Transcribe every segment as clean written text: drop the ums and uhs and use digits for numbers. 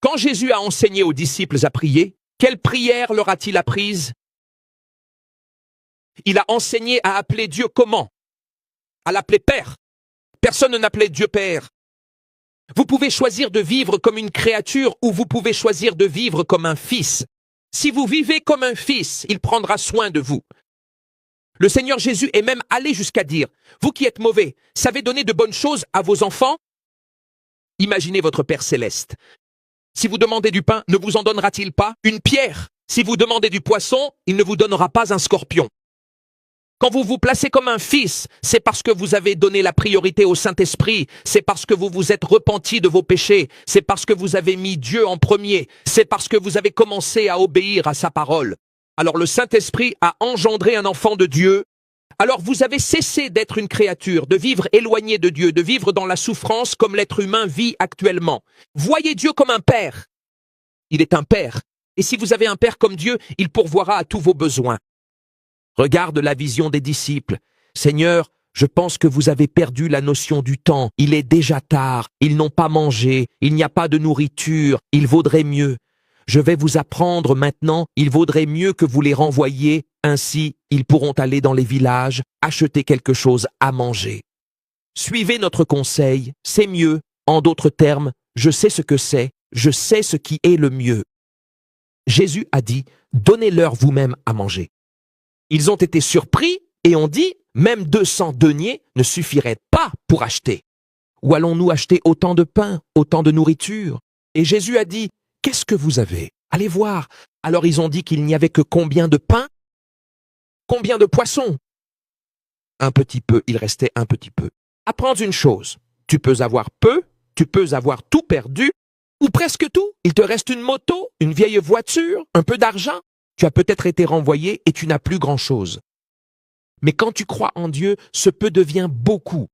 Quand Jésus a enseigné aux disciples à prier, quelle prière leur a-t-il apprise? Il a enseigné à appeler Dieu comment? À l'appeler Père. Personne n'appelait Dieu Père. Vous pouvez choisir de vivre comme une créature ou vous pouvez choisir de vivre comme un fils. Si vous vivez comme un fils, il prendra soin de vous. Le Seigneur Jésus est même allé jusqu'à dire, vous qui êtes mauvais, savez donner de bonnes choses à vos enfants? Imaginez votre Père céleste. Si vous demandez du pain, ne vous en donnera-t-il pas une pierre? Si vous demandez du poisson, il ne vous donnera pas un scorpion. Quand vous vous placez comme un fils, c'est parce que vous avez donné la priorité au Saint-Esprit, c'est parce que vous vous êtes repenti de vos péchés, c'est parce que vous avez mis Dieu en premier, c'est parce que vous avez commencé à obéir à sa parole. Alors le Saint-Esprit a engendré un enfant de Dieu. Alors vous avez cessé d'être une créature, de vivre éloigné de Dieu, de vivre dans la souffrance comme l'être humain vit actuellement. Voyez Dieu comme un père. Il est un père. Et si vous avez un père comme Dieu, il pourvoira à tous vos besoins. Regarde la vision des disciples. Seigneur, je pense que vous avez perdu la notion du temps. Il est déjà tard. Ils n'ont pas mangé. Il n'y a pas de nourriture. Il vaudrait mieux. Je vais vous apprendre maintenant. Il vaudrait mieux que vous les renvoyiez. Ainsi, ils pourront aller dans les villages, acheter quelque chose à manger. Suivez notre conseil. C'est mieux. En d'autres termes, je sais ce que c'est. Je sais ce qui est le mieux. Jésus a dit, donnez-leur vous-même à manger. Ils ont été surpris et ont dit, même 200 deniers ne suffiraient pas pour acheter. Où allons-nous acheter autant de pain, autant de nourriture? Et Jésus a dit, qu'est-ce que vous avez? Allez voir. Alors ils ont dit qu'il n'y avait que combien de pain? Combien de poissons? Un petit peu, il restait un petit peu. Apprends une chose, tu peux avoir peu, tu peux avoir tout perdu, ou presque tout. Il te reste une moto, une vieille voiture, un peu d'argent. Tu as peut-être été renvoyé et tu n'as plus grand-chose. Mais quand tu crois en Dieu, ce peu devient beaucoup.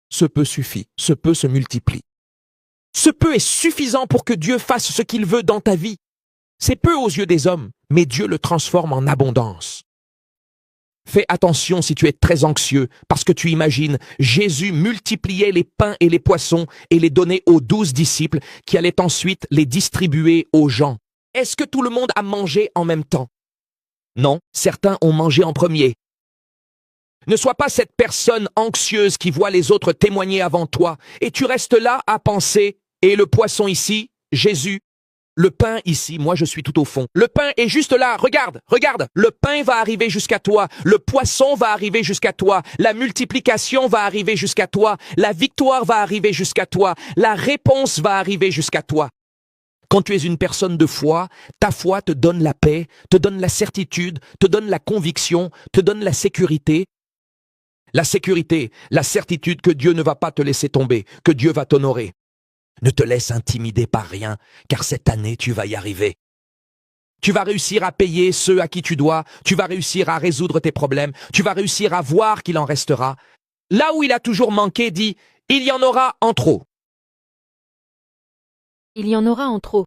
Ce peu suffit, ce peu se multiplie. Ce peu est suffisant pour que Dieu fasse ce qu'il veut dans ta vie. C'est peu aux yeux des hommes, mais Dieu le transforme en abondance. Fais attention si tu es très anxieux, parce que tu imagines, Jésus multipliait les pains et les poissons et les donnait aux 12 disciples qui allaient ensuite les distribuer aux gens. Est-ce que tout le monde a mangé en même temps? Non, certains ont mangé en premier. Ne sois pas cette personne anxieuse qui voit les autres témoigner avant toi, et tu restes là à penser, et le poisson ici, Jésus, le pain ici, moi je suis tout au fond. Le pain est juste là, regarde, regarde, le pain va arriver jusqu'à toi, le poisson va arriver jusqu'à toi, la multiplication va arriver jusqu'à toi, la victoire va arriver jusqu'à toi, la réponse va arriver jusqu'à toi. Quand tu es une personne de foi, ta foi te donne la paix, te donne la certitude, te donne la conviction, te donne la sécurité. La sécurité, la certitude que Dieu ne va pas te laisser tomber, que Dieu va t'honorer. Ne te laisse intimider par rien, car cette année, tu vas y arriver. Tu vas réussir à payer ceux à qui tu dois, tu vas réussir à résoudre tes problèmes, tu vas réussir à voir qu'il en restera. Là où il a toujours manqué, dit, il y en aura en trop. Il y en aura en trop.